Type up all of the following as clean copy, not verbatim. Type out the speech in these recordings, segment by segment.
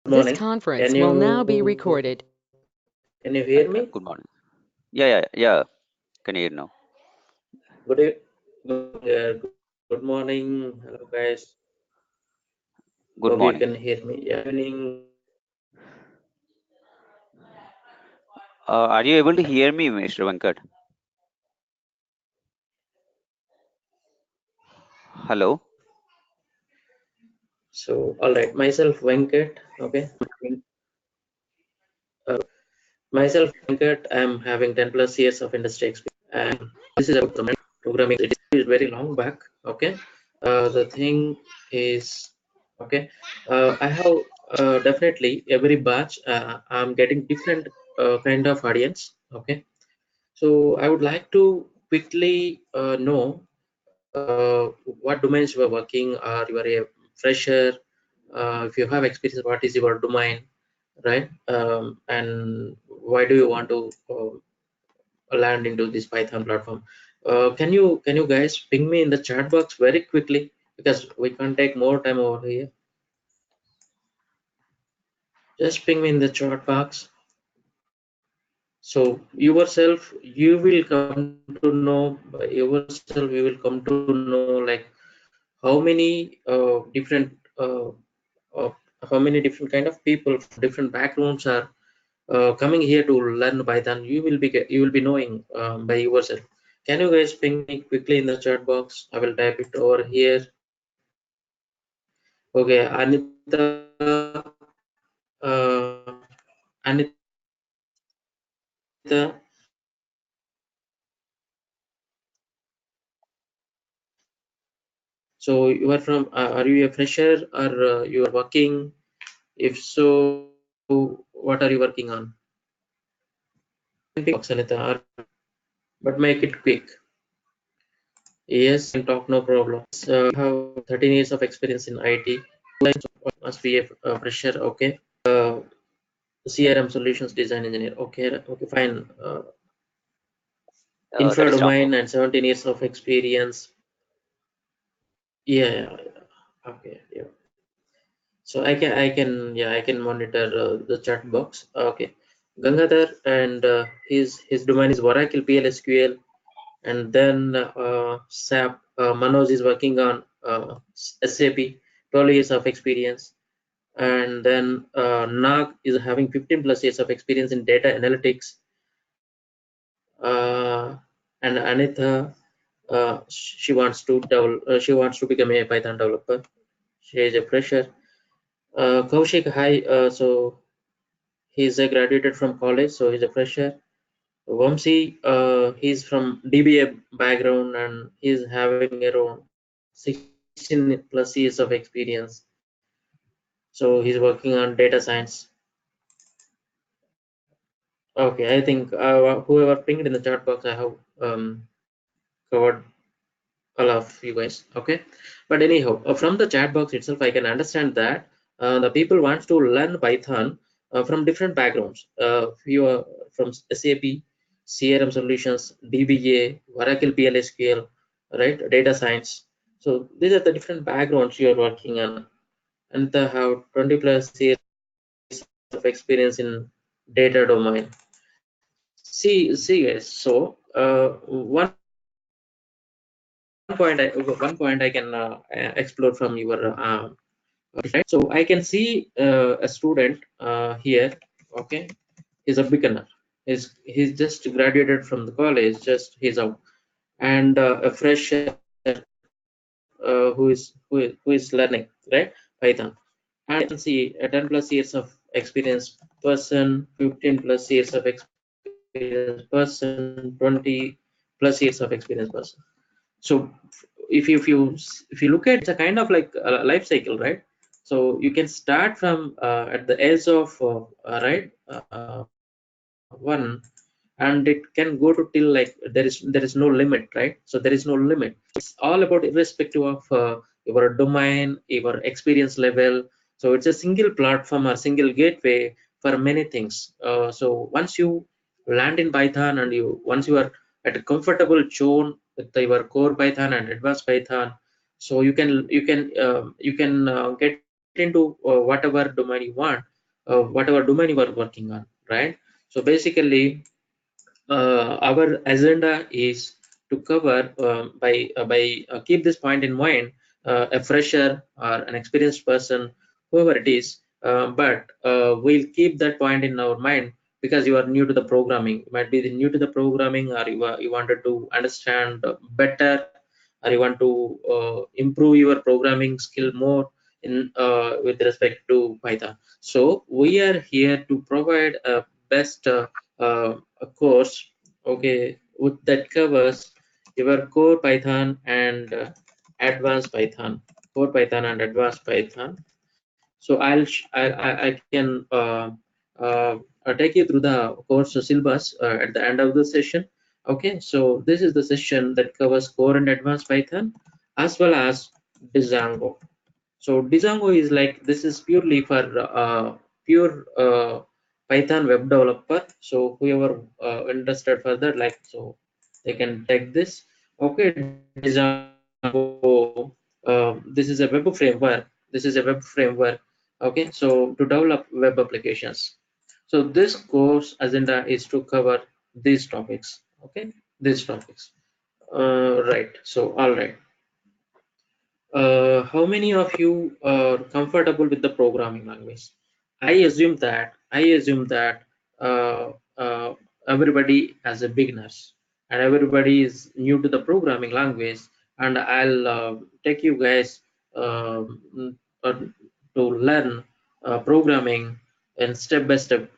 This Morning. conference Can will now be you recorded. hear me? Good morning. Yeah. Can you hear now? Good e- good morning. Hello guys. Good Hope you morning. can hear me. Yeah, evening. Are you able to hear me, Mr. Venkat? Hello. So all right, myself Venkat. Okay. Uh, Myself Venkat. I'm having 10 plus years of industry experience, and this is about programming. It is very long back. Okay. The thing is, okay. I have definitely every batch. I'm getting different kind of audience. Okay. So I would like to quickly know what domains you are working, or you are a fresher. If you have experience, what is your domain, right? And why do you want to land into this Python platform? Can you guys ping me in the chat box very quickly, because we can't take more time over here. Just ping me in the chat box. So yourself, you will come to know by yourself. You will come to know like how many different uh, how many different kind of people from different backgrounds are coming here to learn Python. You will be knowing by yourself. Can you guys ping me quickly in the chat box? I will type it over here. Okay, Anita, so you are from, are you a fresher, or you are working? If so, what are you working on? Box, Anita, but make it quick. Yes, can talk, no problem. I have 13 years of experience in IT. Must be a fresher, okay. CRM solutions design engineer, okay, fine. That Infra is wrong. domain and 17 years of experience. Yeah. Okay, yeah. So I can monitor the chat box. Okay, Gangadhar, and his domain is Oracle PLSQL, and then SAP. Manoj is working on SAP, 12 years of experience, and then Nag is having 15 plus years of experience in data analytics, and Anita, she wants to become a Python developer. She is a fresher. Kaushik, hi. So he's a graduated from college, so he's a fresher. Vamsi, he's from DBA background, and he's having around 16 plus years of experience. So he's working on data science. Okay, I think whoever pinged in the chat box, I have covered all of you guys. Okay, but anyhow, from the chat box itself, I can understand that the people wants to learn Python from different backgrounds. Few are from SAP, CRM solutions, DBA, Oracle PLSQL, right? Data science. So these are the different backgrounds you are working on, and they have 20 plus years of experience in data domain. See guys. So one point I can explore from your right. So I can see a student here. Okay, he's a beginner. He's just graduated from the college. Just he's out, and a fresher who is learning, right, Python. And I can see a 10 plus years of experience person, 15 plus years of experience person, 20 plus years of experience person. So if you look at, it's a kind of like a life cycle, right? So you can start from at the age of right one, and it can go to till like there is no limit, right? So there is no limit. It's all about irrespective of your domain, your experience level. So it's a single platform or single gateway for many things. So once you land in Python, and once you are at a comfortable zone with your core Python and advanced Python, so you can get into whatever domain you want. whatever domain you are working on, right? So basically, our agenda is to cover keep this point in mind, a fresher or an experienced person, whoever it is, but we'll keep that point in our mind because you are new to the programming. You might be new to the programming, or you wanted to understand better, or you want to improve your programming skill more in with respect to Python. So we are here to provide a best a course, okay, that covers your core Python and advanced Python, core Python and advanced Python. So I can take you through the course syllabus at the end of the session. Okay, so this is the session that covers core and advanced Python as well as Django. So Django is like, this is purely for pure Python web developer. So whoever interested further, like, so they can take this. Okay, Django. This is a web framework. This is a web framework. Okay, so to develop web applications. So this course agenda is to cover these topics. Okay, these topics. Right. So all right. How many of you are comfortable with the programming language? I assume that uh, uh, everybody as a beginners and everybody is new to the programming language, and I'll take you guys uh, to learn programming in step by step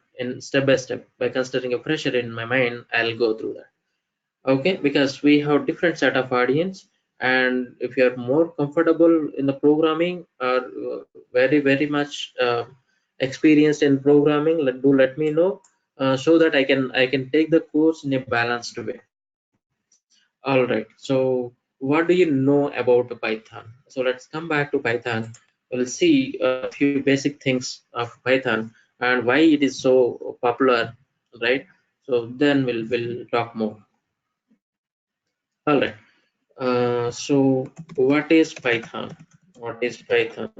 by considering a pressure in my mind. I'll go through that. Okay, because we have different set of audience, and if you are more comfortable in the programming or very much experienced in programming, let me know, so that I can take the course in a balanced way. All right, so what do you know about Python? So let's come back to Python. We'll see a few basic things of Python and why it is so popular, right? So then we'll talk more. All right. So what is Python? What is Python?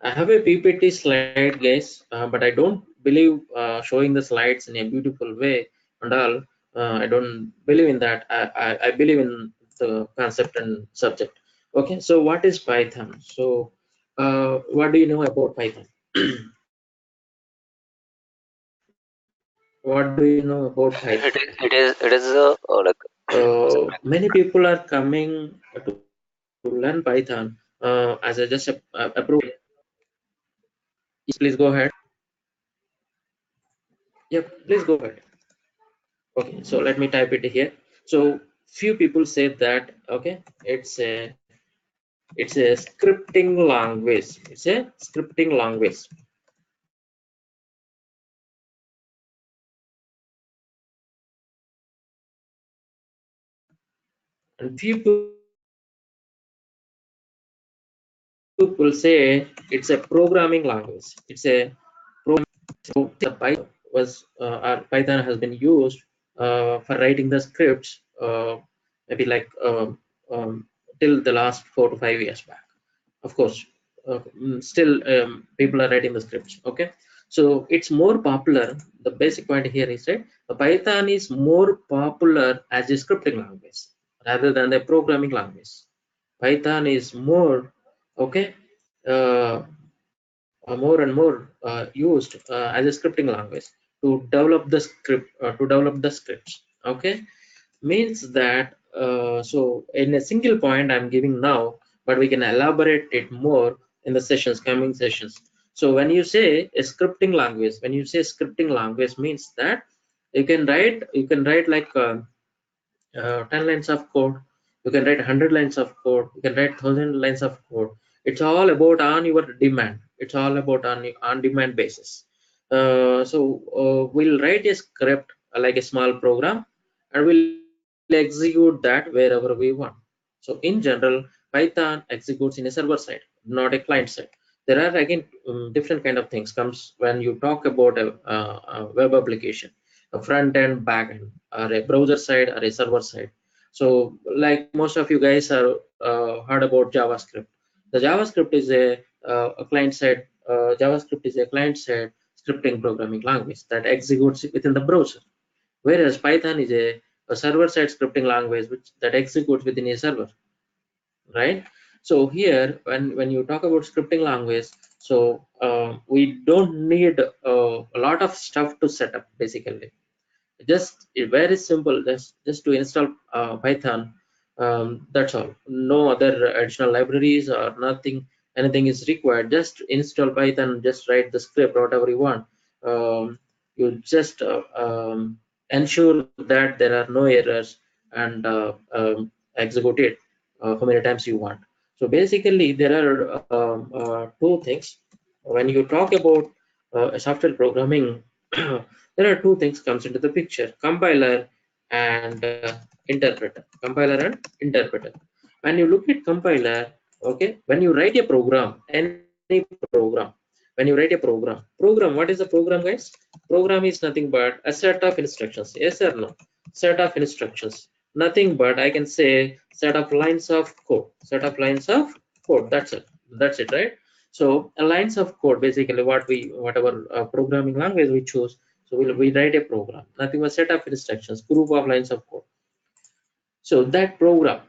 I have a PPT slide, guys, but I don't believe showing the slides in a beautiful way and all. I don't believe in that. I believe in the concept and subject. Okay, so what is Python? So what do you know about Python? What do you know about Python? It is like Many people are coming to learn Python as a just a program. Yes, please go ahead. Yep, please go ahead. Okay, so let me type it here. So few people say that, okay, it's a scripting language. It's a scripting language. And few people say it's a programming language. It's a so the Python Python has been used for writing the scripts, maybe like till the last 4 to 5 years back. Of course, still people are writing the scripts. Okay, so it's more popular. The basic point here is that the Python is more popular as a scripting language rather than the programming language. Python is more, okay, uh, more and more used as a scripting language to develop the scripts. Okay, means that so in a single point I'm giving now, but we can elaborate it more in the sessions, coming sessions. So when you say scripting language means that you can write like 10 lines of code, you can write 100 lines of code, you can write 1,000 lines of code. It's all about on your demand. It's all about on demand basis. We'll write a script like a small program, and we'll execute that wherever we want. So in general, Python executes in a server side, not a client side. There are again different kind of things comes when you talk about a web application, a front end, back end, or a browser side or a server side. So like most of you guys are heard about JavaScript. The JavaScript is a client side. JavaScript is a client side scripting programming language that executes within the browser, whereas Python is a server-side scripting language that executes within a server, right? So here, when you talk about scripting language, so we don't need a lot of stuff to set up. Basically, just very simple, just to install Python. That's all. No other additional libraries or nothing. Anything is required. Just install Python. Just write the script, whatever you want. You just ensure that there are no errors and execute it how many times you want. So basically, there are two things. When you talk about software programming, there are two things comes into the picture: compiler and interpreter. Compiler and interpreter. When you look at compiler, okay, when you write a program, any program, when you write a program, what is a program, guys? Program is nothing but a set of instructions. Yes or no? Set of instructions. Nothing but, I can say, set of lines of code. Set of lines of code. That's it. That's it, right? So lines of code, basically, whatever programming language we choose, so we write a program, nothing but set of instructions, group of lines of code. So that program,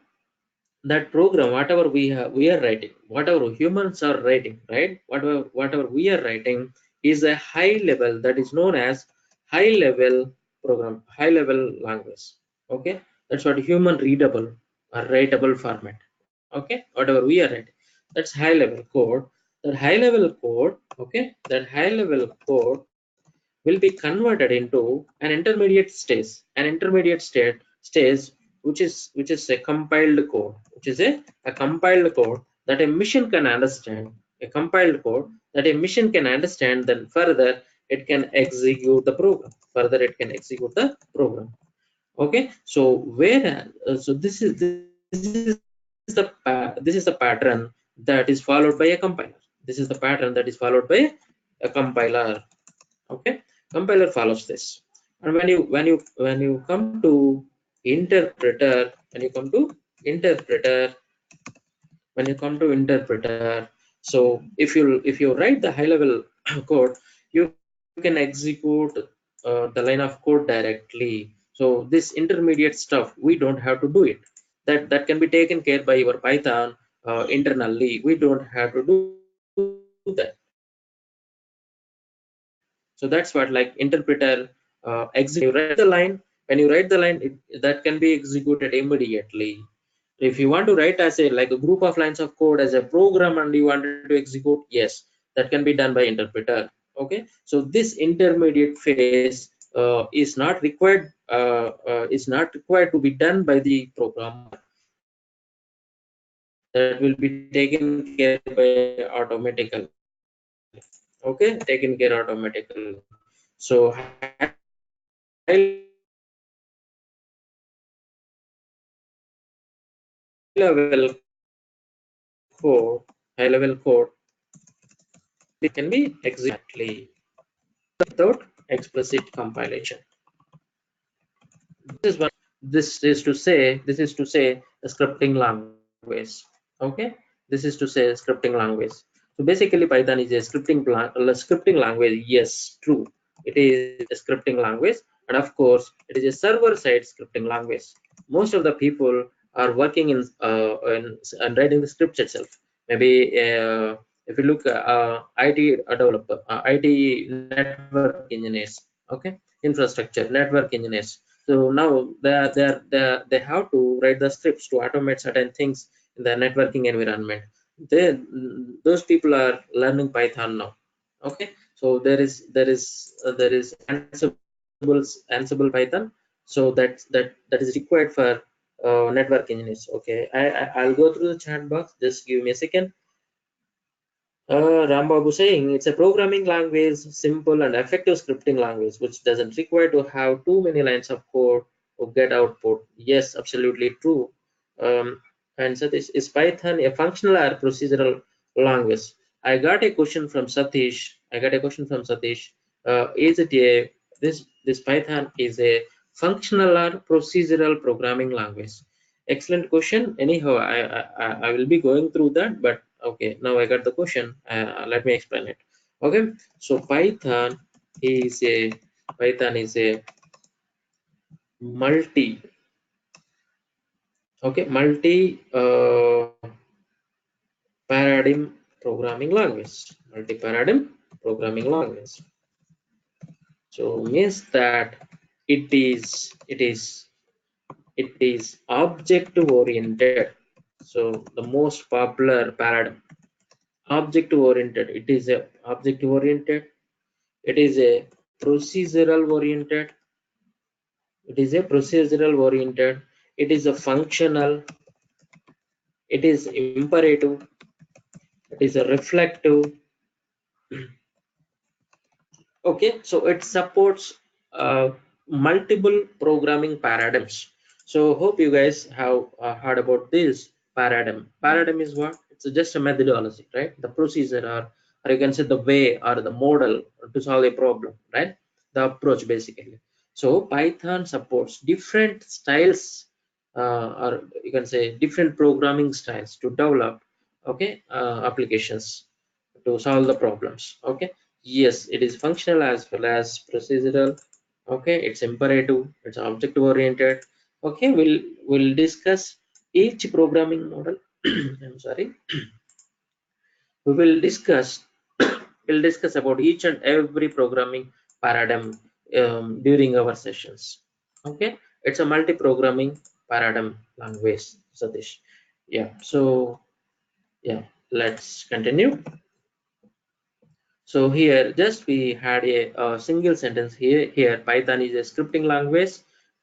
whatever we are writing, whatever humans are writing, right? Whatever we are writing is a high level, that is known as high level program, high level language. Okay, that's what human readable or writable format. Okay, whatever we are writing, that's high level code. That high level code, okay, that high level code will be converted into an intermediate stage, which is a compiled code, which is a compiled code that a machine can understand. A compiled code that a machine can understand, then further it can execute the program. Okay, so where so this is the pattern that is followed by a compiler. This is the pattern that is followed by a compiler. Okay, compiler follows this. And when you come to interpreter, when you come to interpreter, so if you write the high level code, you can execute the line of code directly. So this intermediate stuff, we don't have to do it. That can be taken care by your Python internally. We don't have to do that. So that's what, like, interpreter execute. When you write the line, that can be executed immediately. If you want to write as a, like, a group of lines of code as a program and you wanted to execute, yes, that can be done by interpreter. Okay, so this intermediate phase is not required to be done by the programmer. That will be taken care by automatically. Okay, taken care automatically. So high level code can be exactly without explicit compilation. This is to say a scripting language. Okay, this is to say a scripting language. So basically, Python is a scripting language. Yes, true. It is a scripting language, and of course, it is a server-side scripting language. Most of the people are working in writing the scripts itself. Maybe if you look IT developer, IT network engineers, okay, infrastructure network engineers. So now they have to write the scripts to automate certain things in the networking environment. They, those people are learning Python now. Okay, so there is Ansible Python. So that is required for network engineers. Okay, I'll go through the chat box. Just give me a second. Rambabu saying it's a programming language, simple and effective scripting language, which doesn't require to have too many lines of code to get output. Yes, absolutely true. And so this is Python a functional or procedural language? I got a question from Satish. Is it a this Python is a functional or procedural programming language? Excellent question. Anyhow, I will be going through that, but okay, now I got the question. Let me explain it. Okay, so Python Python is a multi paradigm programming language. Multi-paradigm programming language. So means that it is object oriented. So the most popular paradigm, object oriented. It is a procedural oriented. It is a procedural oriented. It is a functional. It is imperative. It is a reflective. Okay, so it supports multiple programming paradigms. So hope you guys have heard about this paradigm is what? It's just a methodology, right? The procedure, or you can say the way or the model to solve a problem, right? The approach basically. So Python supports different styles, or you can say different programming styles to develop, okay, applications to solve the problems. Okay, yes, it is functional as well as procedural. Okay, it's imperative, it's object oriented. Okay, we'll discuss each programming model. I'm sorry. We will discuss we'll discuss about each and every programming paradigm during our sessions. Okay, it's a multi-programming paradigm language, Satish. Yeah, so yeah, let's continue. So here, just we had a single sentence here. Here, Python is a scripting language,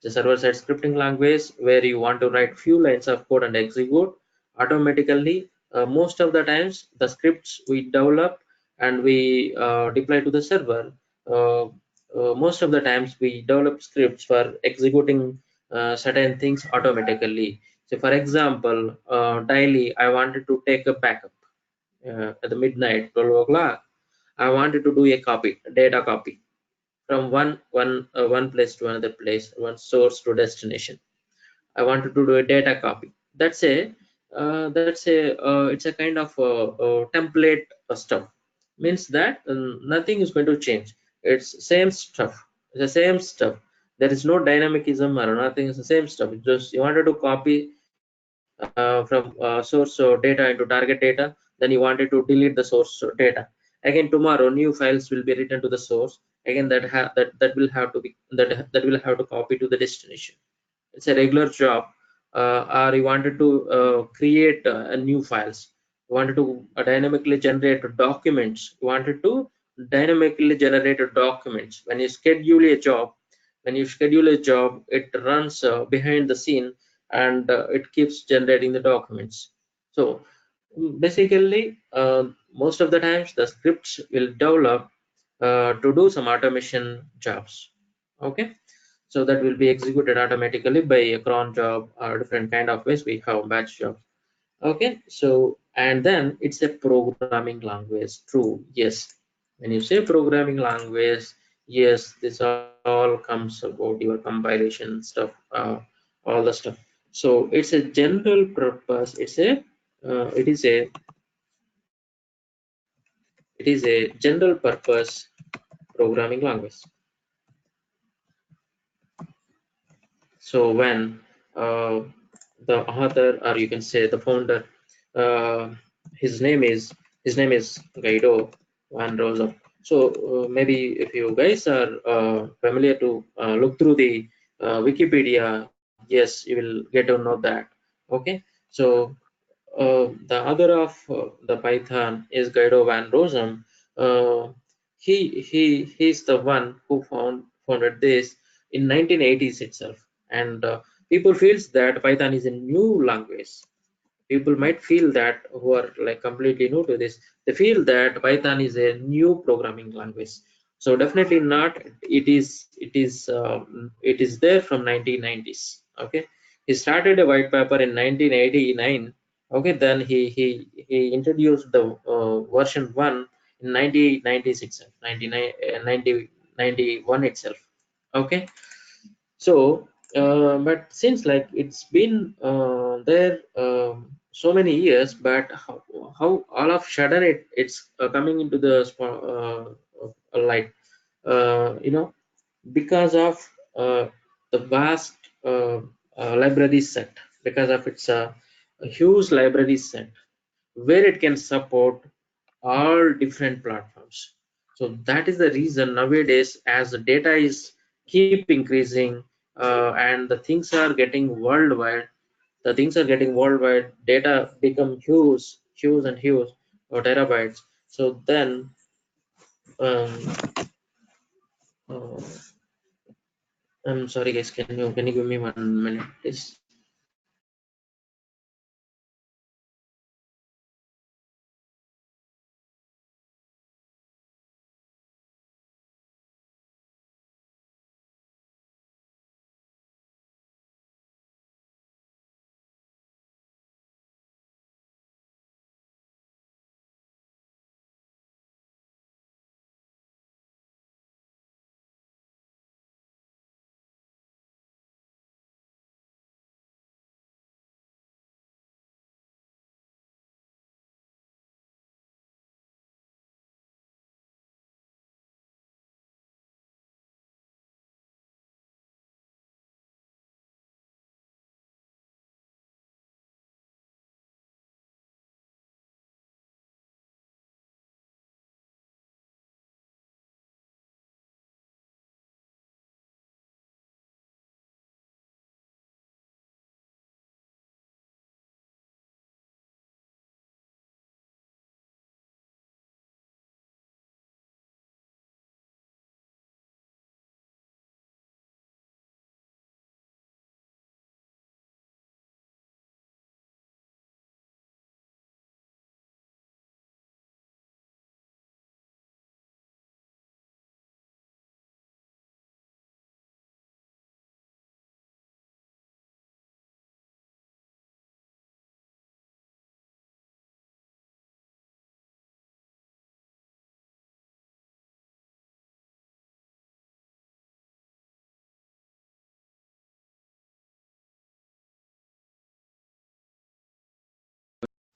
the server-side scripting language where you want to write few lines of code and execute automatically. Most of the times, the scripts we develop and we deploy to the server. Most of the times, we develop scripts for executing certain things automatically. So, for example, daily I wanted to take a backup at the midnight, 12 o'clock. I wanted to do a copy, data copy from one place to another place, one source to destination. I wanted to do a data copy. It's a kind of template stuff. Means that nothing is going to change. It's same stuff. It's the same stuff. There is no dynamicism or nothing. It's the same stuff. It's just you wanted to copy from source data into target data, then you wanted to delete the source data. Again, tomorrow new files will be written to the source. Again, that will have to be that will have to copy to the destination. It's a regular job. Or you wanted to create new files. You wanted to dynamically generate documents. You wanted to dynamically generate documents. When you schedule a job, it runs behind the scene, and it keeps generating the documents. So basically, most of the times the scripts will develop to do some automation jobs. Okay, so that will be executed automatically by a cron job or different kind of ways. We have batch jobs. Okay, so and then it's a programming language. True, yes. When you say programming language, yes, this all comes about your compilation stuff, all the stuff. So it's a general purpose. It is a general purpose programming language. So when uh, the author, or you can say the founder, uh, his name is Guido van Rossum. So maybe if you guys are familiar to look through the Wikipedia, yes, you will get to know that. Okay, so the author of the Python is Guido van Rossum. Uh, he's the one who founded this in 1980s itself, and people feels that Python is a new language. People might feel that, who are like completely new to this, they feel that Python is a new programming language. So definitely not. It is there from 1990s. Okay, he started a white paper in 1989. Okay, then he introduced the version 1 in 1990s itself, 99 91 itself. Okay, so but since like it's been there so many years, but how all of sudden it's coming into the light. because of the vast library set, because of its a huge library set where it can support all different platforms. So that is the reason nowadays, as the data is keep increasing, and the things are getting worldwide, data become huge and huge, or terabytes. So then, um, uh, I'm sorry guys, can you give me 1 minute, please?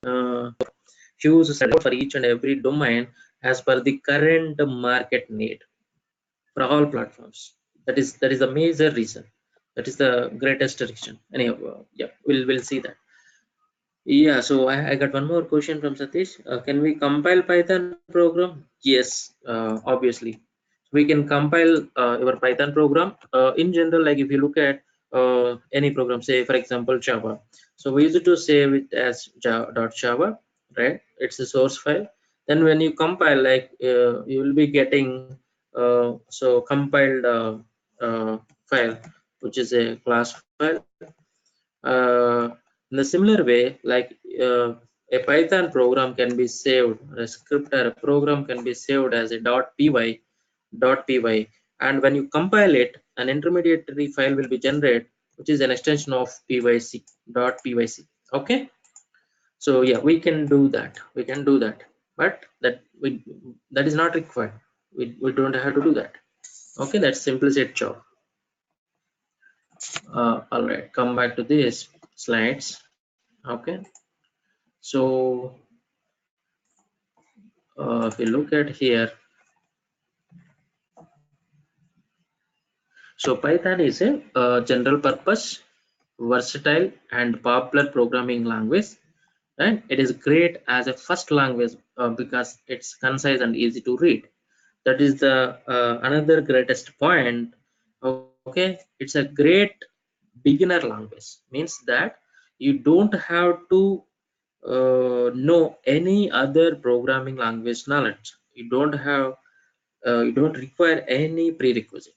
uh, Huge set for each and every domain as per the current market need for all platforms. That is the major reason. That is the greatest reason. Anyhow, yeah, we'll see that. Yeah, so I got one more question from Satish. Can we compile Python program? Yes, obviously. We can compile your Python program. In general, like if you look at any program, say for example Java. So we used to save it as Java, right? It's a source file. Then when you compile, like you will be getting so compiled file, which is a class file. In a similar way, like a Python program can be saved, a script or a program can be saved as a .py, and when you compile it, an intermediary file will be generated, which is an extension of pyc .pyc. Okay, so yeah, we can do that. We can do that, but that is not required. We don't have to do that. Okay, that's simplicity job. All right, come back to these slides. Okay, so if you look at here, so Python is a general purpose, versatile and popular programming language, and it is great as a first language because it's concise and easy to read. That is the another greatest point. Okay, it's a great beginner language, means that you don't have to know any other programming language knowledge. You don't require any prerequisite.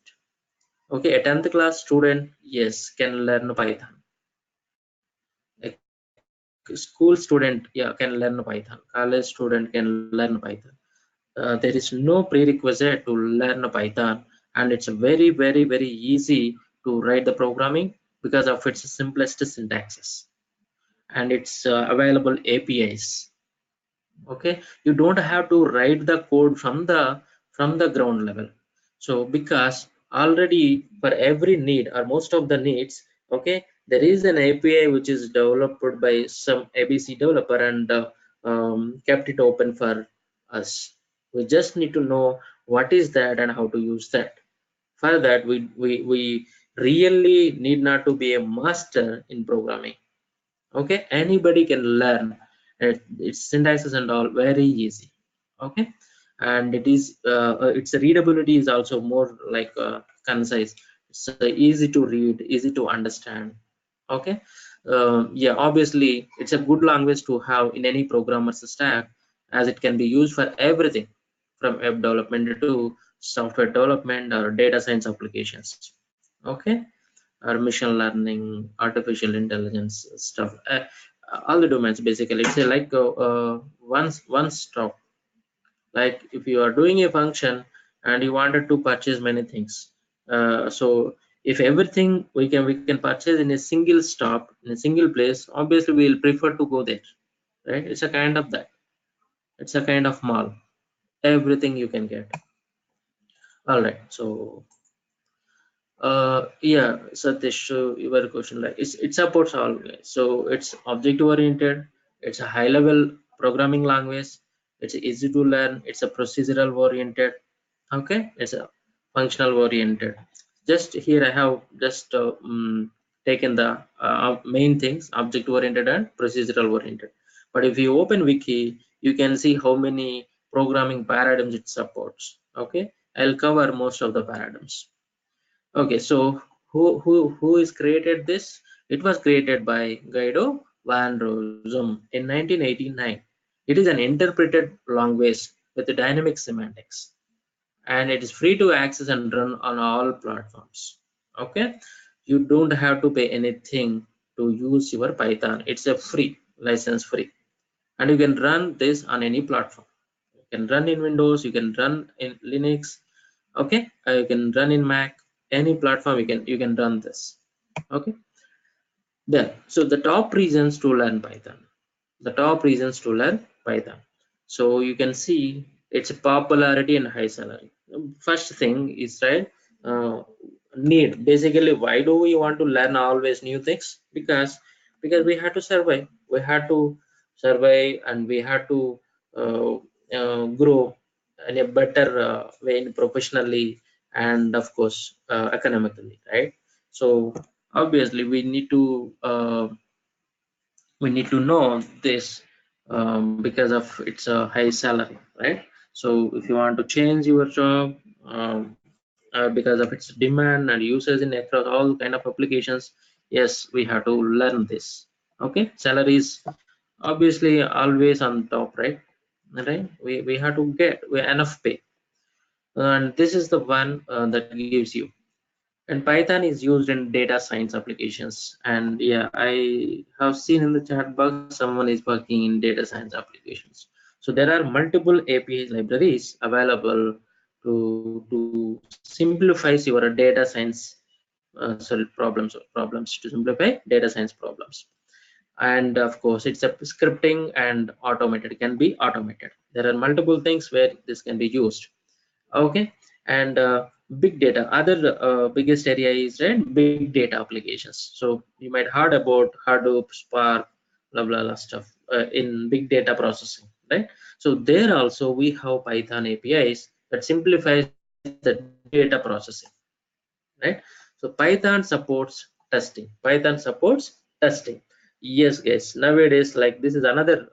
Okay, a 10th class student, yes, can learn Python. A school student, yeah, can learn Python. College student can learn Python. There is no prerequisite to learn Python, and it's very easy to write the programming because of its simplest syntaxes and its available APIs. Okay, you don't have to write the code from the ground level. So because already for every need or most of the needs, okay, there is an API which is developed by some ABC developer and kept it open for us. We just need to know what is that and how to use that. For that, we really need not to be a master in programming. Okay, anybody can learn. Its syntaxes and all very easy. Okay, and its readability is also more like concise. It's easy to read, easy to understand. Okay, yeah, obviously it's a good language to have in any programmer's stack, as it can be used for everything from web development to software development or data science applications. Okay, or machine learning, artificial intelligence stuff, all the domains. Basically it's a like one stop. Like if you are doing a function and you wanted to purchase many things, so if everything we can purchase in a single stop, in a single place, obviously we'll prefer to go there, right? It's a kind of that. It's a kind of mall, everything you can get. All right, so yeah, Satish, so your question, like it supports all. So it's object oriented, it's a high level programming language, it's easy to learn, it's a procedural oriented. Okay, it's a functional oriented. Just here I have just taken the main things, object oriented and procedural oriented. But if you open wiki, you can see how many programming paradigms it supports. Okay, I'll cover most of the paradigms. Okay, so who is created this? It was created by Guido van Rossum in 1989. It is an interpreted language with dynamic semantics, and it is free to access and run on all platforms. Okay, you don't have to pay anything to use your Python. It's a free, license free, and you can run this on any platform. You can run in Windows, you can run in Linux. Okay, you can run in Mac, any platform you can run this. Okay, then so the top reasons to learn Python, the top reasons to learn Python. So you can see its popularity and high salary. First thing is, right, uh, need. Basically, why do we want to learn always new things? Because we had to survive, we had to survive, and we had to uh, grow in a better way, in professionally and of course academically, right? So obviously we need to know this, because of its high salary, right? So if you want to change your job, because of its demand and usage in across all kind of applications, yes, we have to learn this. Okay, salary is obviously always on top, right? We have to get enough pay, and this is the one that gives you. And Python is used in data science applications. And yeah, I have seen in the chat box someone is working in data science applications. So there are multiple API libraries available to simplify your data science solve problems to simplify data science problems. And of course, it's a scripting and automated. It can be automated. There are multiple things where this can be used. Okay, and big data, other biggest area is, right, big data applications. So you might heard about Hadoop, Spark, blah blah blah stuff in big data processing, right? So there also we have Python APIs that simplifies the data processing, right? So Python supports testing. Python supports testing. Yes, guys, nowadays, like, this is another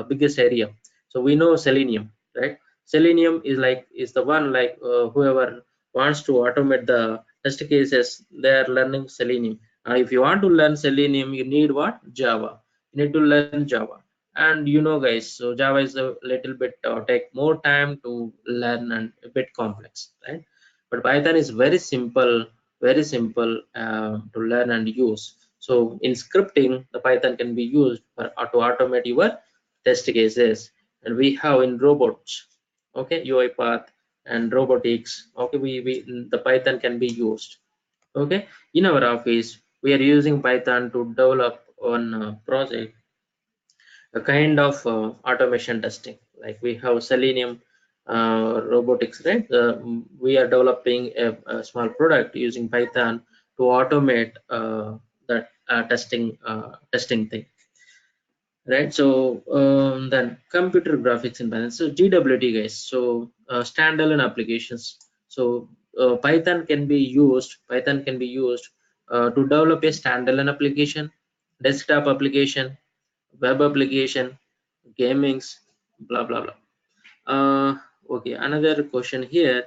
biggest area. So we know Selenium, right? Selenium is the one, like, whoever wants to automate the test cases, they are learning Selenium. If you want to learn Selenium, you need what? Java. You need to learn Java. And guys, so Java is a little bit take more time to learn and a bit complex, right? But Python is very simple to learn and use. So in scripting, the Python can be used to automate your test cases. And we have in robots, okay, UiPath and robotics. Okay, we the Python can be used. Okay, in our office we are using Python to develop one project, a kind of automation testing. Like we have Selenium robotics, right? We are developing a small product using Python to automate that testing thing. right? So then computer graphics in Python, so GWT guys, so standalone applications. So Python can be used to develop a standalone application, desktop application, web application, gamings, blah blah blah. Okay, another question here.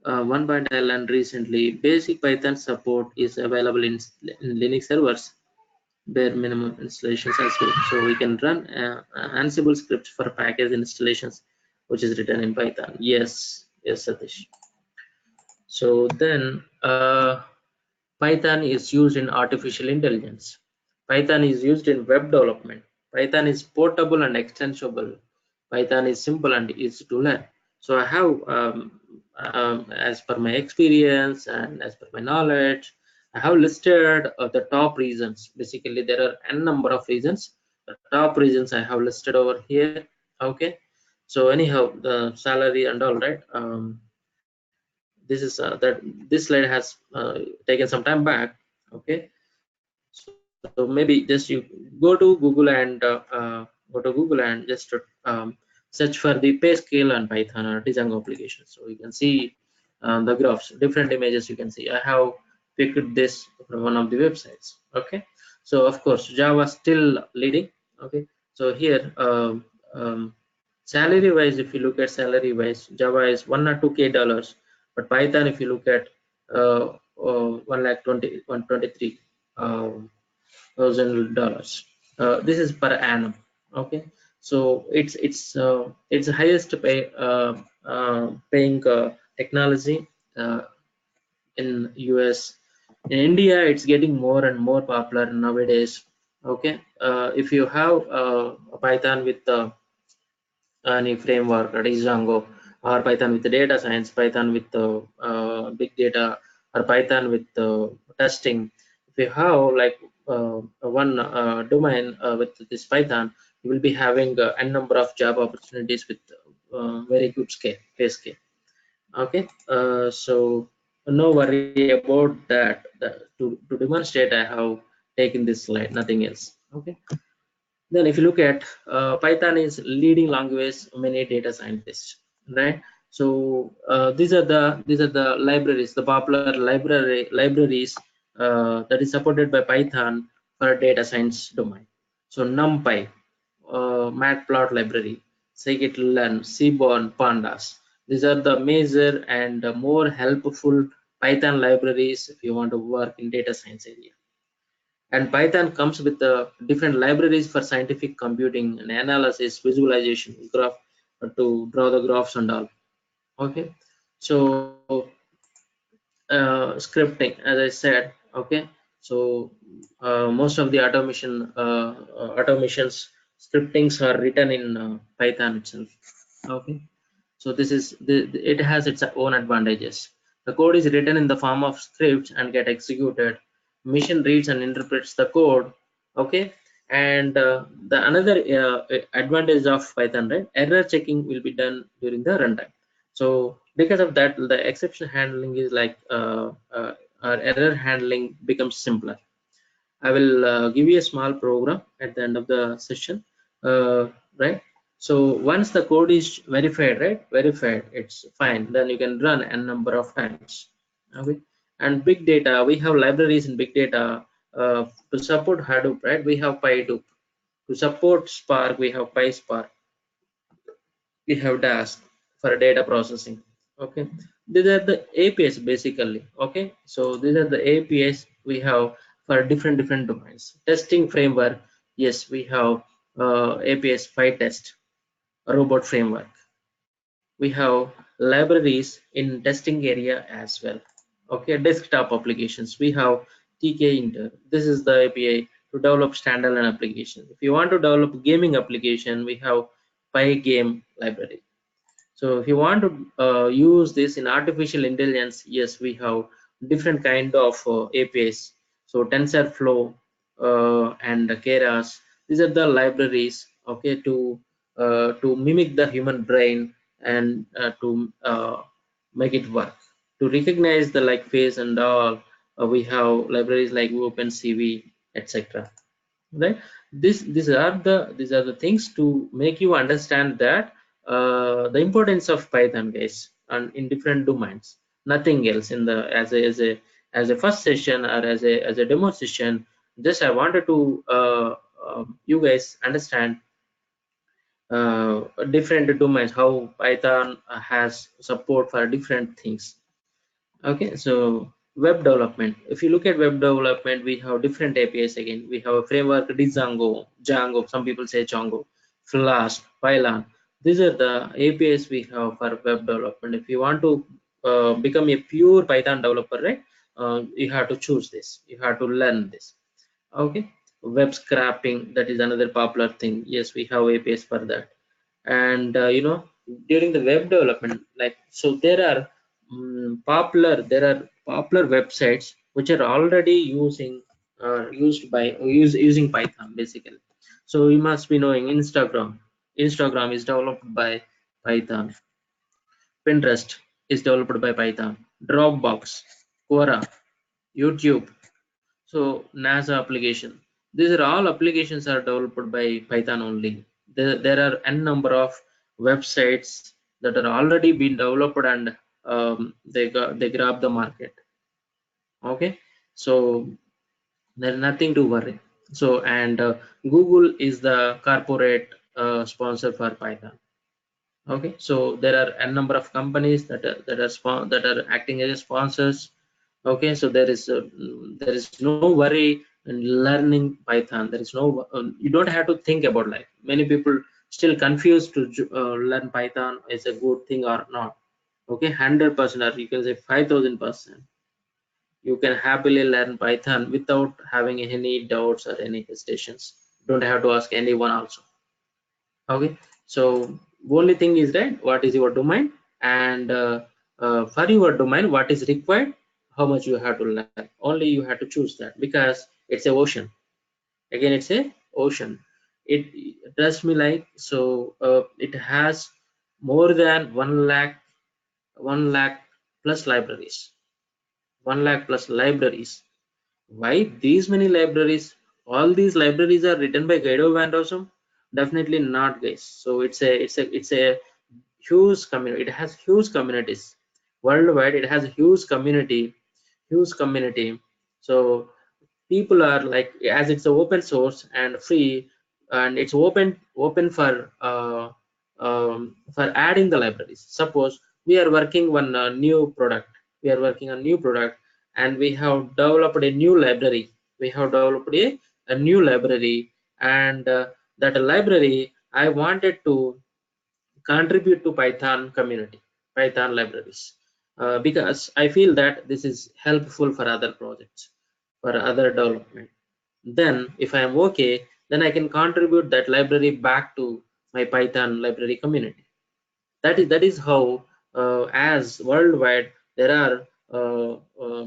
One point I learned recently: basic Python support is available in Linux servers, bare minimum installations as well. So we can run Ansible scripts for package installations, which is written in Python. Yes, yes, Satish. So then Python is used in artificial intelligence. Python is used in web development. Python is portable and extensible. Python is simple and easy to learn. So I have, as per my experience and as per my knowledge, I have listed the top reasons. Basically, there are n number of reasons. The top reasons I have listed over here. Okay. So anyhow, the salary and all, right? This is that this slide has taken some time back. Okay, so maybe just you go to Google and just search for the pay scale on Python or Django application, so you can see the graphs, different images you can see. I have picked this from one of the websites. Okay, so of course Java still leading. Okay, so here salary wise, if you look at salary wise, Java is 1 or 2K dollars, but Python, if you look at 1,23,000 dollars. This is per annum. Okay, so it's the highest paying technology in US. In India, it's getting more and more popular nowadays. Okay, if you have Python with any framework, that is Django, or Python with the data science, Python with big data, or Python with testing. If you have like one domain with this Python, you will be having a number of job opportunities with very good scale, pay scale. Okay, so no worry about to demonstrate, I have taken this slide, nothing else. Okay. Then if you look at Python is leading language many data scientists, right? So these are the libraries, the popular libraries that is supported by Python for data science domain. So NumPy, Matplot library, scikit-learn, Seaborn, Pandas. These are the major and more helpful Python libraries if you want to work in data science area. And Python comes with different libraries for scientific computing and analysis, visualization, graph to draw the graphs and all. Okay, so scripting, as I said. Okay, so most of the automations scriptings are written in Python itself. Okay, so it has its own advantages. The code is written in the form of scripts and get executed. Machine reads and interprets the code. Okay, and the another advantage of Python, right? Error checking will be done during the runtime. So because of that, the exception handling is like our error handling becomes simpler. I will give you a small program at the end of the session, right? So once the code is verified, right? Verified, it's fine. Then you can run a number of times. Okay. And big data, we have libraries in big data to support Hadoop, right? We have PyHadoop. To support Spark, we have PySpark. We have Dask for data processing. Okay, these are the APIs basically. Okay, so these are the APIs we have for different domains. Testing framework, yes, we have APIs PyTest, robot framework. We have libraries in testing area as well. Okay, desktop applications, we have TK-Inter. This is the API to develop standalone applications. If you want to develop gaming application, we have Pygame library. So if you want to use this in artificial intelligence, yes, we have different kind of APIs. So TensorFlow and Keras, these are the libraries, okay, to mimic the human brain and to make it work. To recognize the like face and all, we have libraries like OpenCV, etc. Right? these are the things to make you understand that the importance of Python, guys, and in different domains. Nothing else in the as a first session or as a demo session. Just I wanted to you guys understand different domains, how Python has support for different things. Okay, so web development. If you look at web development, we have different APIs again. We have a framework, Django, some people say Django, Flask, Pylon. These are the APIs we have for web development. If you want to become a pure Python developer, right, you have to choose this. You have to learn this. Okay, web scraping, that is another popular thing. Yes, we have APIs for that. And during the web development, like, so there are popular websites which are already using Python basically. So you must be knowing Instagram is developed by Python. Pinterest is developed by Python. Dropbox, Quora, YouTube, so NASA application, these are all applications are developed by Python only. There are n number of websites that are already been developed, and they grab the market. Okay, so there's nothing to worry. So, and Google is the corporate sponsor for Python. Okay, so there are a number of companies that are acting as sponsors. Okay, so there is no worry in learning Python. There is no you don't have to think about, like, many people still confused to learn Python is a good thing or not. Okay, 100%, or you can say 5,000%, you can happily learn Python without having any doubts or any hesitations. Don't have to ask anyone also. Okay, so only thing is that what is your domain, and for your domain what is required, how much you have to learn, only you have to choose that, because it's a ocean. Again, it's a ocean. It trust me, like, so it has more than 1 lakh plus libraries. 1 lakh plus libraries. Why these many libraries? All these libraries are written by Guido van Rossum? Definitely not, guys. So it's a huge community. It has huge communities worldwide. It has a huge community. So people are like, as it's a open source and free, and it's open for adding the libraries. Suppose we are working on a new product, and we have developed a new library. A new library, and that library I wanted to contribute to Python community, Python libraries, because I feel that this is helpful for other projects, for other development. Then if I am okay, then I can contribute that library back to my Python library community. That is how, as worldwide there are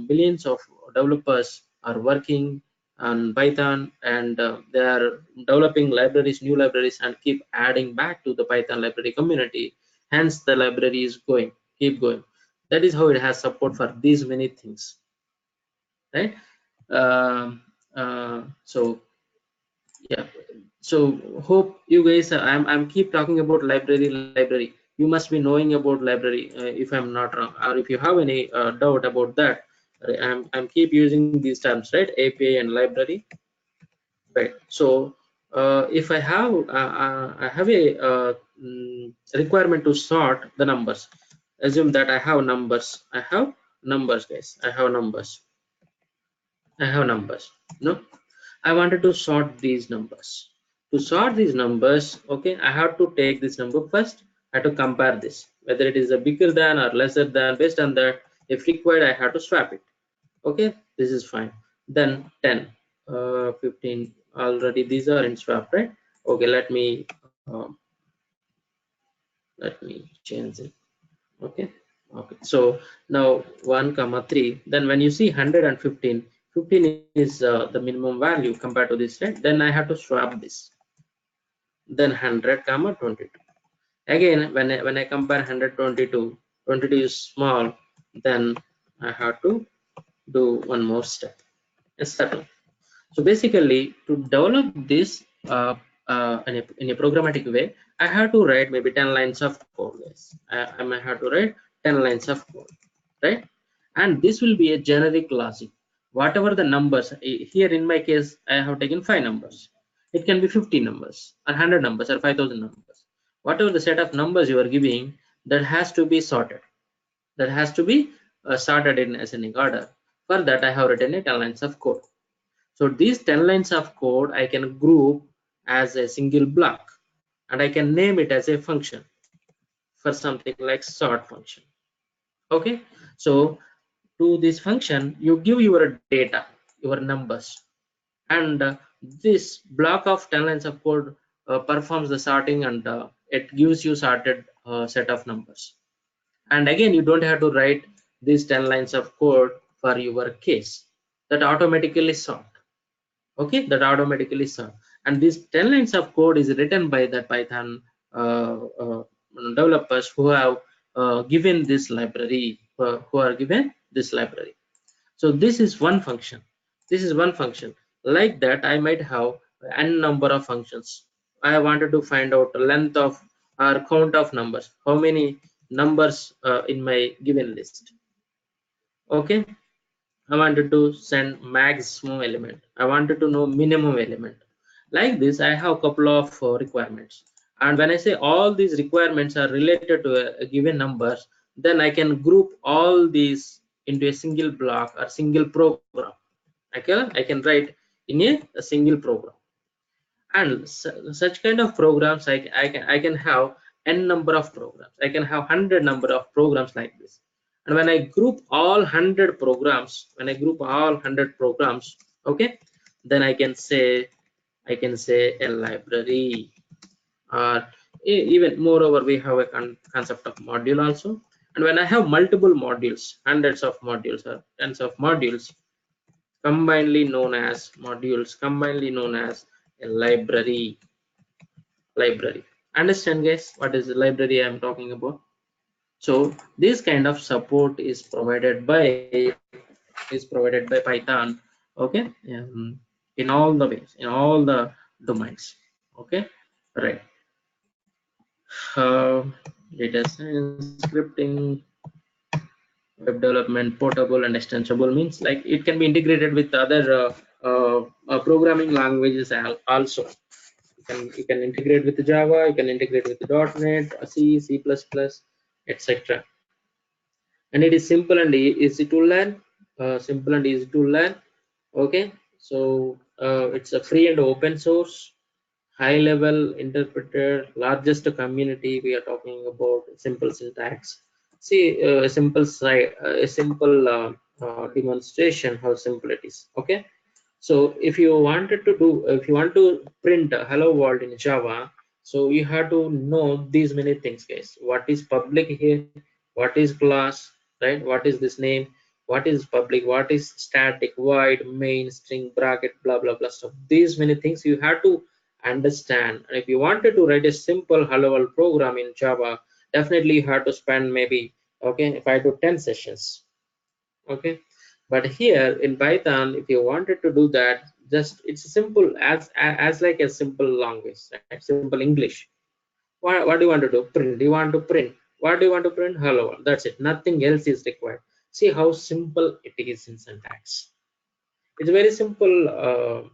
billions of developers are working on Python, and they are developing new libraries, and keep adding back to the Python library community. Hence the library is keep going. That is how it has support for these many things, right? So yeah, so hope you guys, I'm keep talking about library. You must be knowing about library, if I'm not wrong, or if you have any doubt about that. I'm keep using these terms, right? API and library, right? So if I have a requirement to sort the numbers. Assume that I have numbers. Guys. I have numbers. No, I wanted to sort these numbers. To sort these numbers, okay, I have to take this number first. I have to compare this, whether it is a bigger than or lesser than. Based on that, if required, I have to swap it. Okay, this is fine. Then 10, 15. Already these are in swap, right? Okay, let me change it. Okay. Okay, so now 1 comma 3, then when you see 100 and 15, 15 is the minimum value compared to this, right? Then I have to swap this. Then 100 comma 22. Again, when I compare 122, 22 is small, then I have to do one more step. So basically, to develop this, in a programmatic way, I have to write maybe 10 lines of code, guys. I might have to write 10 lines of code, right? And this will be a generic logic. Whatever the numbers, here in my case, I have taken 5 numbers. It can be 50 numbers, or 100 numbers, or 5,000 numbers. Whatever the set of numbers you are giving, that has to be sorted. That has to be sorted in ascending order. For that, I have written a 10 lines of code. So these 10 lines of code I can group as a single block, and I can name it as a function for something like sort function. Okay, so to this function you give your data, your numbers, and this block of 10 lines of code performs the sorting, and it gives you sorted set of numbers. And again, you don't have to write these 10 lines of code for your case. That automatically sort. Okay, that automatically sort. And these 10 lines of code is written by the Python developers who have given this library, who are given this library. So this is one function. This is one function. Like that, I might have n number of functions. I wanted to find out the length of or count of numbers. How many numbers in my given list? Okay, I wanted to send maximum element. I wanted to know minimum element. Like this, I have a couple of requirements. And when I say all these requirements are related to a given numbers, then I can group all these into a single block or single program. I can write in a single program. And such kind of programs, I can have n number of programs. I can have 100 number of programs like this. And when I group all 100 programs, okay, then I can say a library, or even moreover we have a concept of module also. And when I have multiple modules, hundreds of modules or tens of modules, combinedly known as modules, combinedly known as a library. Understand, guys, what is the library I'm talking about? So this kind of support is provided by Python, okay, in all the ways, in all the domains. Okay, right. uh, Data science, scripting, web development, portable and extensible means like it can be integrated with other programming languages also. You can integrate with Java, you can integrate with .NET, C, C++, etc. And it is simple and easy to learn. Simple and easy to learn. Okay, so it's a free and open source, high level interpreter, largest community. We are talking about simple syntax. See, a simple demonstration how simple it is. Okay, so if you want to print hello world in Java, so you have to know these many things, guys. What is public here? What is class? Right? What is this name? What is public? What is static, void, main, string, bracket, blah blah blah stuff. These many things you have to understand. And if you wanted to write a simple hello world program in Java, definitely you have to spend maybe 5 to 10 sessions. Okay, but here in Python, if you wanted to do that, just it's simple as like a simple language, right? Simple English. What do you want to do? Print. You want to print. What do you want to print? Hello world. That's it. Nothing else is required. See how simple it is in syntax. It's very simple.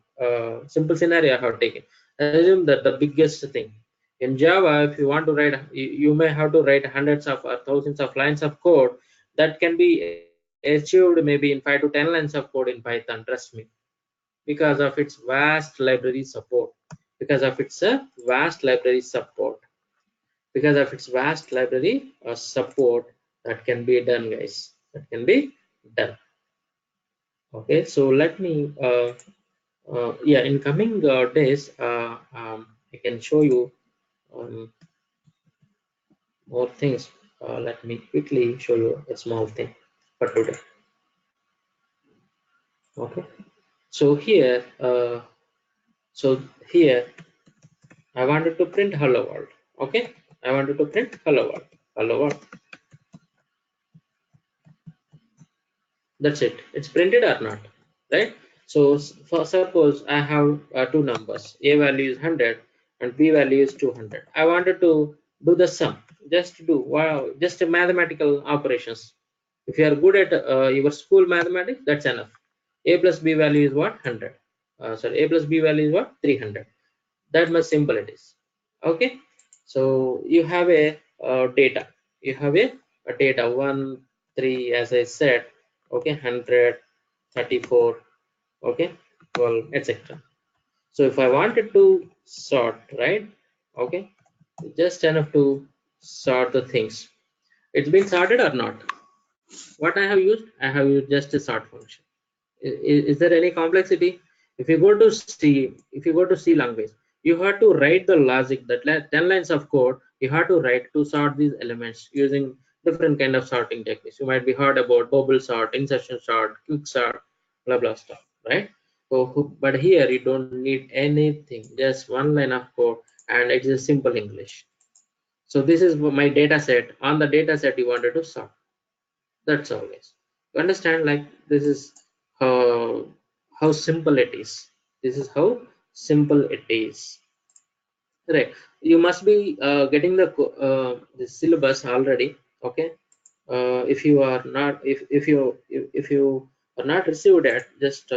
Simple scenario I have taken. Assume that the biggest thing in Java, if you want to write, you may have to write hundreds of or thousands of lines of code that can be achieved maybe in 5 to 10 lines of code in Python. Trust me, because of its vast library support. Because of its vast library support. Because of its vast library support, that can be done, guys. That can be done. Okay, so let me yeah, in coming days I can show you more things. Let me quickly show you a small thing for today. Okay, so here I wanted to print hello world. Okay, I wanted to print hello world. That's it. It's printed or not, right? So for suppose I have two numbers, a value is 100 and b value is 200. I wanted to do the sum, just to do wow, just a mathematical operations. If you are good at your school mathematics, that's enough. A plus b value is what? 100. Sorry, a plus b value is what? 300. That much simple it is. Okay, so you have a data. You have a data 1, 3, as I said. Okay, 100, 34. Okay, 12, etc. So if I wanted to sort, right? Okay, just enough to sort the things. It's been sorted or not? What I have used? I have used just a sort function. Is there any complexity? If you go to C language, you have to write the logic, that 10 lines of code you have to write to sort these elements using different kind of sorting techniques. You might be heard about bubble sort, insertion sort, quick sort, blah blah stuff, right? So but here you don't need anything, just one line of code, and it's a simple English. So this is my data set. On the data set you wanted to sort. That's always. You understand, like this is how simple it is. This is how simple it is. Right. You must be getting the syllabus already. Okay. If you are not, if you are not received it, just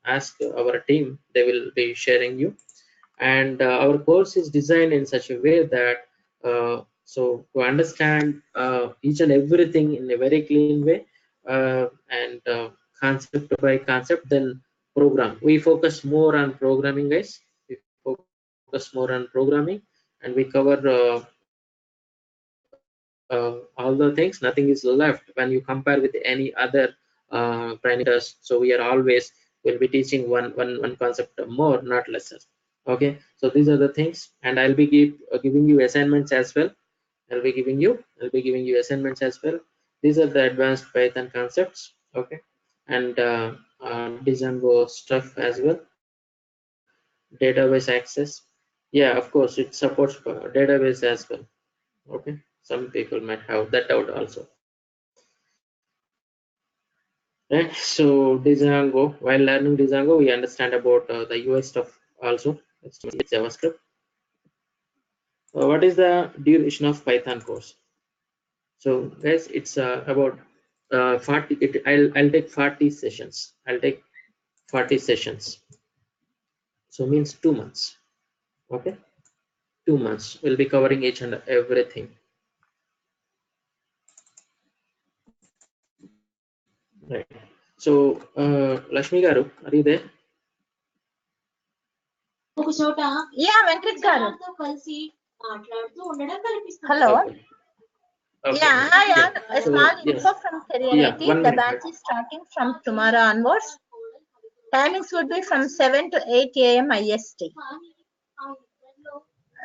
ask our team. They will be sharing you. And our course is designed in such a way that so to understand each and everything in a very clean way, and concept by concept, then program. We focus more on programming, guys. We focus more on programming, and we cover all the things. Nothing is left when you compare with any other training test. So we are always will be teaching one concept more, not lesser. Okay, so these are the things, and I'll be giving you assignments as well. I'll be giving you assignments as well. These are the advanced Python concepts. Okay, and Django stuff as well. Database access, yeah, of course it supports database as well. Okay, some people might have that doubt also, right? So Django, while learning Django, we understand about the UI stuff also. HTML, JavaScript. What is the duration of Python course? So guys, it's about 40. I'll take 40 sessions. I'll take 40 sessions. So means 2 months. Okay, 2 months. We'll be covering each and everything. Right. So Lakshmi Garu, are you there? Yeah, Venkat garu. Hello. Okay. Okay. Yeah, I have a So, small yes. info from Career Yeah, 18. 1 The minute. batch is starting from tomorrow onwards. Timings would be from 7 to 8 a.m. IST.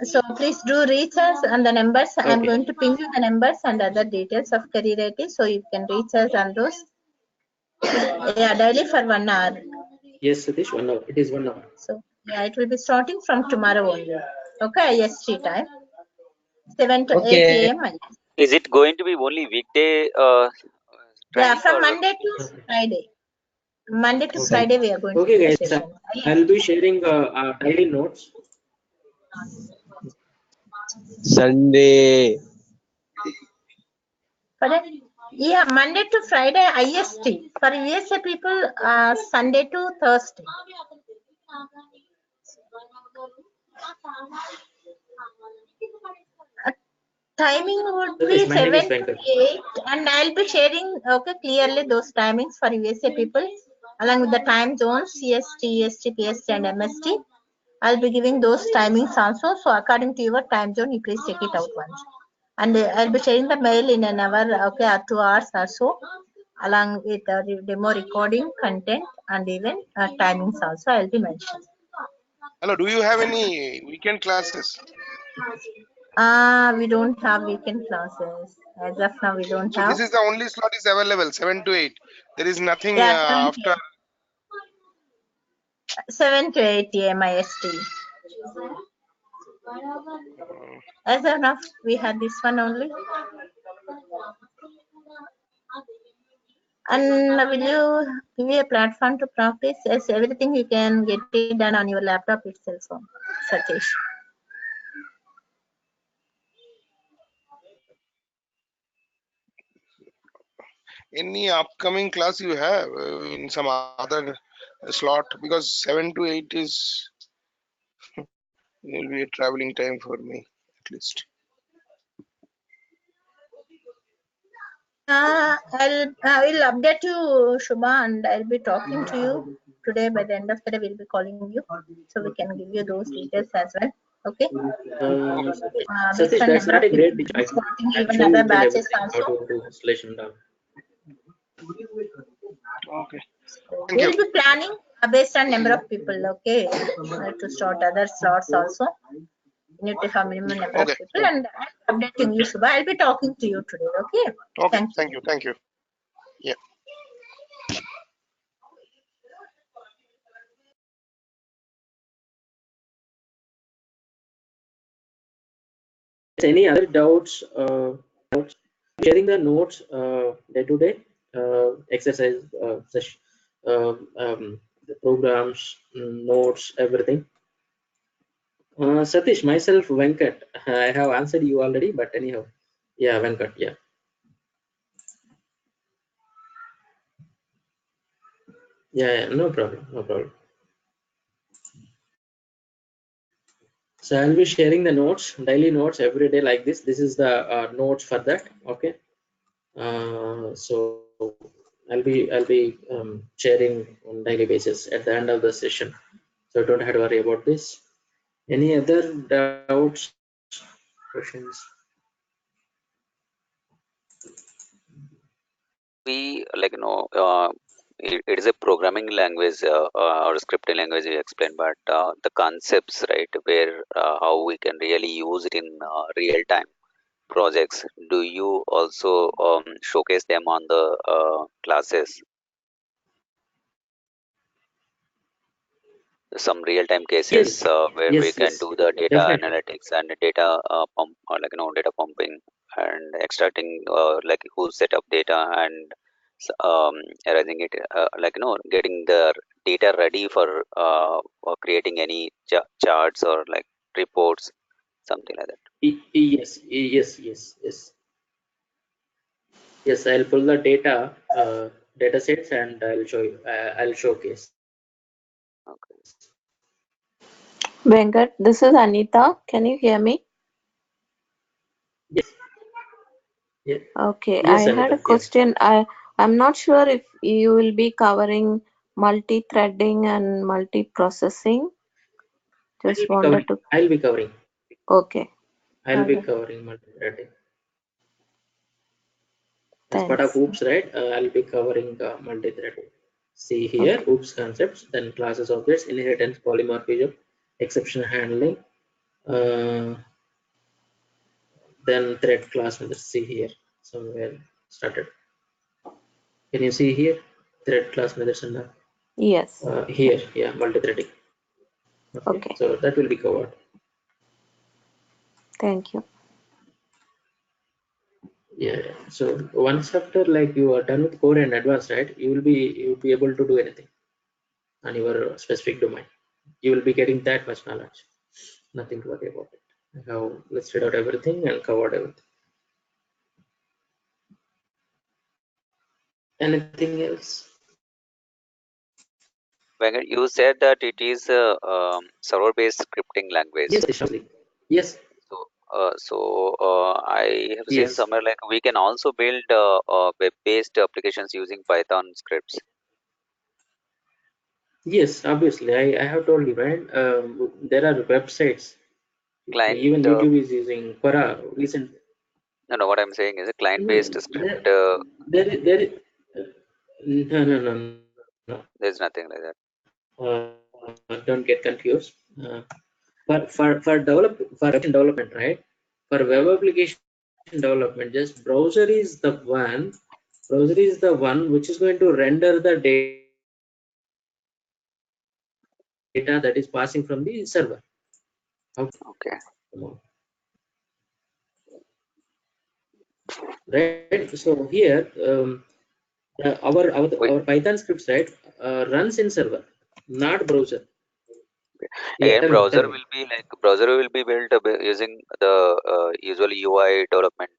So please do reach us on the numbers. I'm Okay. going to ping you the numbers and other details of Career 18, so you can reach us on those. Yeah, daily for 1 hour. Yes, Satish, 1 hour. It is 1 hour. So yeah, it will be starting from tomorrow only. Okay, IST time. 7 to 8 a.m. IST. Is it going to be only weekday Yeah, training from or Monday to Okay. Friday. Monday to Okay. Friday we are going to Okay, do the guys. session. I'll be sharing daily notes. Sunday. Yeah, Monday to Friday IST. For USA people, Sunday to Thursday. Timing would be Satish, my name 7 is to Venkat. 8, and I'll be sharing clearly those timings for USA people along with the time zones CST, EST, PST, and MST. I'll be giving those timings also. So according to your time zone, you please check it out once. And I'll be sharing the mail in an hour, okay, or 2 hours or so, along with the demo recording content and even timings also I'll be mentioning. Hello, do you have any weekend classes? We don't have weekend classes. As of now, we don't So have. this is the only slot is available, 7 to 8. There is nothing Yeah, after. 7 to 8 a.m. IST. As of now, we had this one only. And will you give you a platform to practice? Yes, everything you can get it done on your laptop itself, Satish. Any upcoming class you have in some other slot? Because 7 to 8 is will be a traveling time for me at least. I will update you, Shubha, and I'll be talking to you today. By the end of the day, we'll be calling you, so we can give you those details as well. Okay. Based Satish, on that's number not of a great people teacher. starting, I can even show you other each and batches everything how also. to do installation down. Okay. So Thank you. we'll be planning based on number of people. Okay, to start other slots also. You need to have minimum number of Okay. people, and I'm updating you, Shubha. I'll be talking to you today. Okay. Okay. Thank you. Thank you. Thank you. Yeah. Any other doubts? Sharing the notes day to day, exercise session, the programs, notes, everything. Satish, myself, Venkat. I have answered you already, but anyhow, yeah, Venkat, yeah. Yeah, no problem, no problem. So I'll be sharing the notes, daily notes every day like this. This is the notes for that. Okay. So I'll be sharing on daily basis at the end of the session. So don't have to worry about this. Any other doubts, questions? We it is a programming language or scripting language you explained, but the concepts, right, where how we can really use it in real time projects, do you also showcase them on the classes? Some real-time Yes, cases where we yes, can yes, do the data definitely. analytics and data pump, or data pumping and extracting who set up data and arranging it, getting the data ready for creating any charts or like reports, something like that. Yes, yes, yes, yes. Yes, I'll pull the data sets and I'll show you. I'll showcase. Okay. Venkat, this is Anita. Can you hear me? Yes, yes, Okay, I yes, had a Anita. Yeah. question. I'm not sure if you will be covering multi-threading and multi-processing. Just wanted to. I'll be covering. Okay, I'll all be right. covering multi-threading. As part of Thanks. OOPS, right? I'll be covering multi-threading. See here, Okay. OOPS concepts, then classes, objects, inheritance, polymorphism, exception handling, uh, then thread class methods. See here, somewhere started. Can you see here? Thread class methods and Yes. here, yeah, multi-threading. Okay, Okay. so that will be covered. Thank you. Yeah, yeah. So once after like you are done with core and advanced, right? You'll be able to do anything on your specific domain. You will be getting that much knowledge. Nothing to worry about it. I have listed out everything and covered everything. Anything else? Venkat, you said that it is a server-based scripting language. Yes, Shazli. Yes, I have seen yes, somewhere like we can also build web-based applications using Python scripts. yes. Obviously, I have told you, right? There are websites. Client, Even YouTube is using Quora recent. no, what I'm saying is a No, client-based there, script. there. No, no, no, no. There's nothing like that. Don't get confused. For development, right? For web application development, just browser is the one which is going to render the data that is passing from the server. Okay. Right. So here, Our Python scripts, right, runs in server, not browser. Yeah, Again, tell me. browser will be built using the usually UI development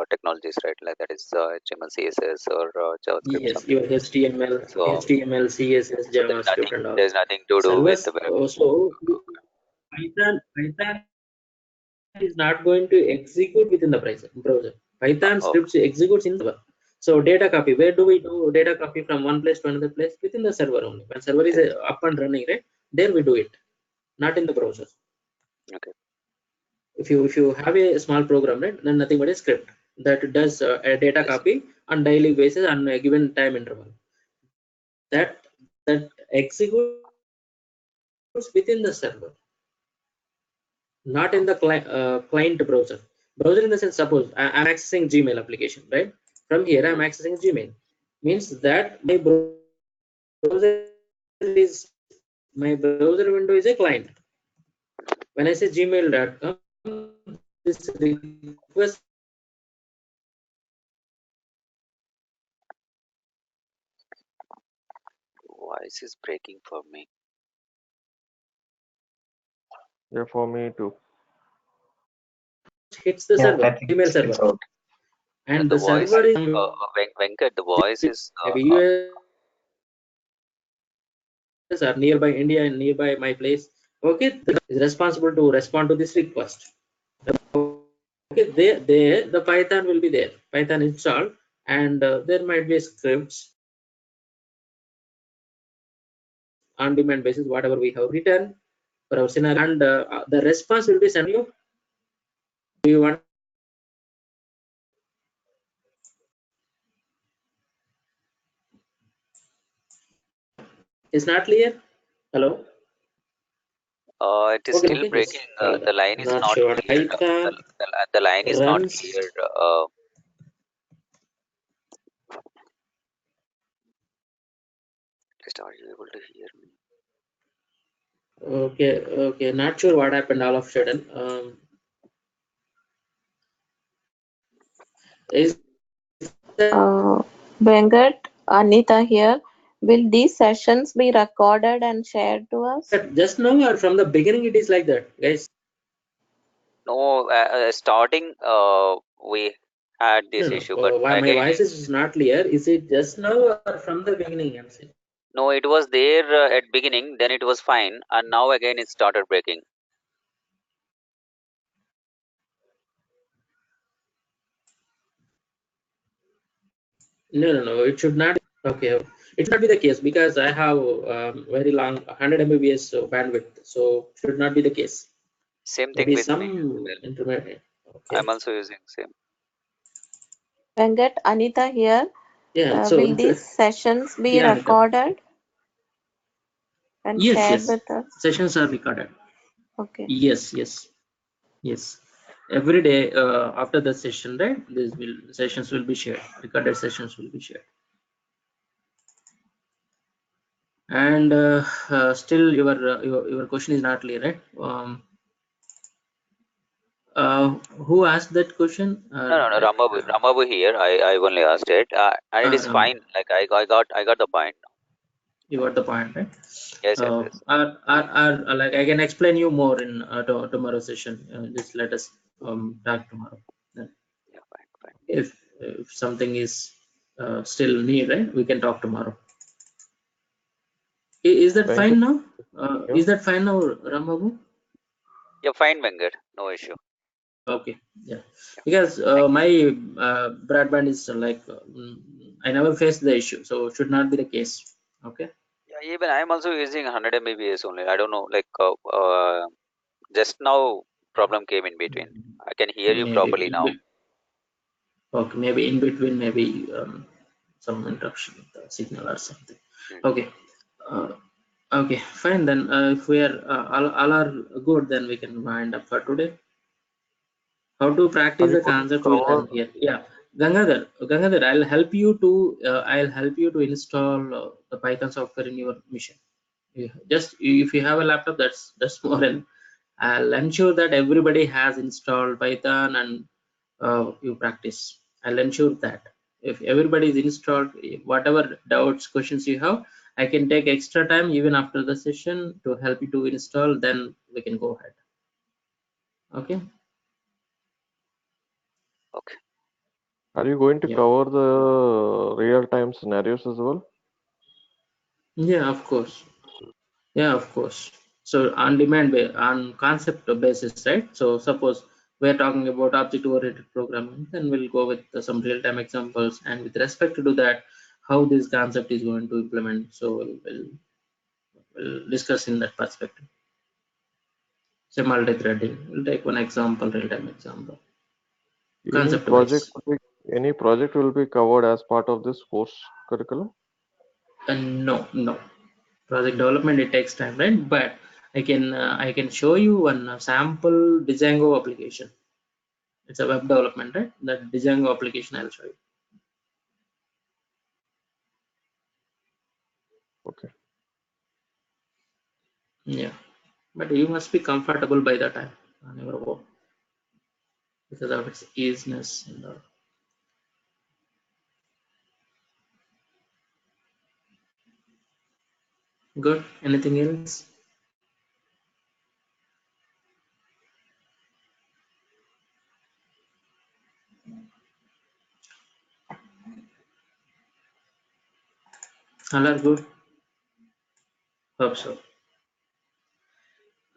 technologies, right? Like that is HTML, CSS, or JavaScript, Yes, something your like so. HTML, CSS, So there's JavaScript, and all. nothing to do with Servers. the web. So Python is not going to execute within the browser. Python Okay. scripts executes in the server. So data copy, where do we do data copy from one place to another place? Within the server only. When server is up and running, right? There we do it, not in the browser. Okay. If you have a small program, right, then nothing but a script that does a data Yes. copy on daily basis on a given time interval. That executes within the server, not in the client browser. Browser in the sense, suppose I'm accessing Gmail application, right? From here I'm accessing Gmail. Means that my browser window is a client. When I say gmail.com, this request Voice is breaking for me. Yeah, for me too. hits the Yeah, server, I think email server, it's out. and The the voice server is is Venkat. The voice is maybe US or nearby India and nearby my place. Okay, is responsible to respond to this request. Okay, there the Python will be there, Python installed, and there might be scripts on demand basis, whatever we have written for our scenario, and the response will be sent you. Do you want? It's not clear. Hello. it is Okay, still okay, just breaking. hold The on. line is Not not sure. clear. Python The line is not runs. clear. Just are you able to hear me? Okay, okay. Not sure what happened all of a sudden. Is Venkat, Anita here. Will these sessions be recorded and shared to us? that just now or from the beginning it is like that, guys? No, starting we had No, this no. issue, but Why my again, voice is not clear? Is it just now or from the beginning? I'm saying. no, it was there at beginning. Then it was fine, and now again it started breaking. No, no, no. It should not. Okay, it should not be the case because I have very long 100 Mbps bandwidth, so should not be the case. Same thing Maybe with me as some well. intermediate. Okay. I'm also using same. Venkat, Anita here. Yeah. So Will these sessions be yeah, Anita. recorded and Yes, shared yes. with us? Sessions are recorded. Okay. Yes, yes, yes. Every day after the session, right? Sessions will be shared. Recorded sessions will be shared. And still, your question is not clear, right? Who asked that question? No, Rambabu here. I only asked it, and it is Ram, fine. Like I got the point. you got the point, right? Yes, yes, yes. Like I can explain you more in tomorrow session. Just let us talk tomorrow. Then Yeah, fine, fine. if something is still need, right? We can talk tomorrow. Is that Thank you. fine now? Is that fine now, Rambabu? Yeah, fine, Venkat. No issue. Okay, yeah. Yeah. Because Thank my broadband is like I never faced the issue, so it should not be the case. Okay. Yeah, even I'm also using 100 Mbps only. I don't know, like just now problem came in between. I can hear you Maybe properly now. okay, maybe in between, maybe some interruption with the signal or something. Okay. Uh, okay, fine then. If we are all are good, then we can wind up for today. How to practice Have you the concept will covered? end here. Yeah, Gangadhar, I'll help you to install the Python software in your machine. Just if you have a laptop, that's more than. I'll ensure that everybody has installed Python and you practice. I'll ensure that. if everybody is installed, whatever doubts, questions you have, I can take extra time even after the session to help you to install, then we can go ahead. Okay. Okay. Are you going to Yeah. cover the real-time scenarios as well? Yeah, of course. Yeah, of course. So on demand, on concept basis, right? So suppose we're talking about object-oriented programming, then we'll go with some real-time examples, and with respect to that, how this concept is going to implement. So we'll discuss in that perspective. So multi-threading. We'll take one example, real-time example, concept-wise. Any project will be covered as part of this course curriculum? No, project development, it takes time, right? But I can show you one sample Django application. It's a web development, right? That Django application I'll show you. Okay. Yeah, but you must be comfortable by the time on your work because of its easiness and all. Good. Anything else? All are good. Hope so.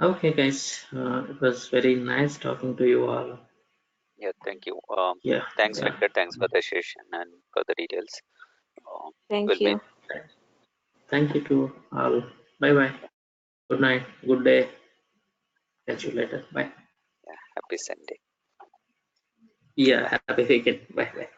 Okay, guys. It was very nice talking to you all. Yeah, thank you. Yeah, Thanks, yeah. Venkat. Thanks for the session and for the details. We'll Thank meet. you. Thank you to all. Bye bye. Good night. Good day. Catch you later. Bye. Yeah, happy Sunday. Yeah, happy weekend. Bye bye.